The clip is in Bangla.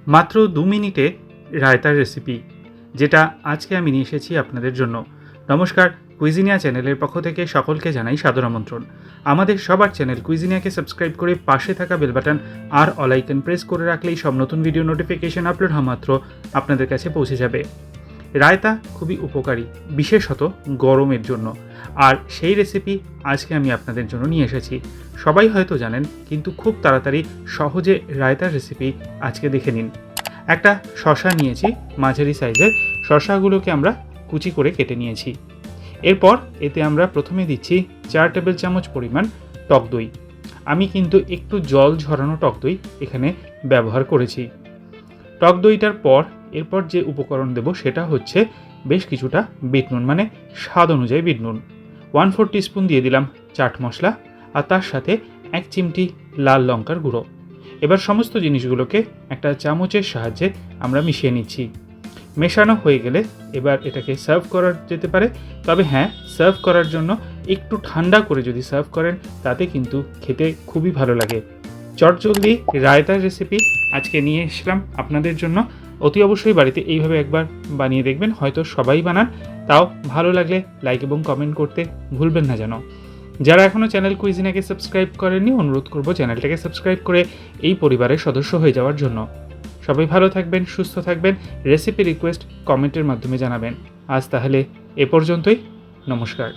মাত্র 2 মিনিটে রায়তার রেসিপি, যেটা আজকে আমি নিয়ে এসেছি আপনাদের জন্য। নমস্কার, কুইজিনিয়া চ্যানেলের পক্ষ থেকে সকলকে জানাই সাদর আমন্ত্রণ। আমাদের সবার চ্যানেল কুইজিনিয়াকে সাবস্ক্রাইব করে পাশে থাকা বেল বাটন আর অল আইকন প্রেস করে রাখলেই সব নতুন ভিডিও নোটিফিকেশন আপলোড হওয়া মাত্র আপনাদের কাছে পৌঁছে যাবে। রায়তা খুবই উপকারী, বিশেষত গরমের জন্য, আর সেই রেসিপি আজকে আমি আপনাদের জন্য নিয়ে এসেছি। সবাই হয়তো জানেন, কিন্তু খুব তাড়াতাড়ি সহজে রায়তার রেসিপি আজকে দেখে নিন। একটা শসা নিয়েছি, মাঝারি সাইজের। শসাগুলোকে আমরা কুচি করে কেটে নিয়েছি। এরপর এতে আমরা প্রথমে দিচ্ছি 4 টেবিল চামচ পরিমাণ টক দই। আমি কিন্তু একটু জল ঝরানো টক দই এখানে ব্যবহার করেছি। টক দইটার পর এরপর যে উপকরণ দেব সেটা হচ্ছে বেশ কিছুটা বিট নুন, মানে স্বাদ অনুযায়ী বিট নুন। 1/4 টিস্পুন দিয়ে দিলাম চাট মশলা, আর তার সাথে 1 চিমটি লাল লঙ্কার গুঁড়ো। এবার সমস্ত জিনিসগুলোকে একটা চামচের সাহায্যে আমরা মিশিয়ে নিচ্ছি। মেশানো হয়ে গেলে এবার এটাকে সার্ভ করা যেতে পারে। তবে হ্যাঁ, সার্ভ করার জন্য একটু ঠান্ডা করে যদি সার্ভ করেন তাতে কিন্তু খেতে খুবই ভালো লাগে। চটজলদি রায়তার রেসিপি আজকে নিয়ে এসলাম আপনাদের জন্য। অতি অবশ্যই বাড়িতে এইভাবে একবার বানিয়ে দেখবেন, হয়তো সবাই বানান। তাও ভালো লাগলে লাইক এবং কমেন্ট করতে ভুলবেন না যেন। যারা এখনও চ্যানেল কুইজিনাকে সাবস্ক্রাইব করেননি, অনুরোধ করব চ্যানেলটাকে সাবস্ক্রাইব করে এই পরিবারের সদস্য হয়ে যাওয়ার জন্য। সবাই ভালো থাকবেন, সুস্থ থাকবেন। রেসিপি রিকোয়েস্ট কমেন্টের মাধ্যমে জানাবেন। আজ তাহলে এ পর্যন্তই। নমস্কার।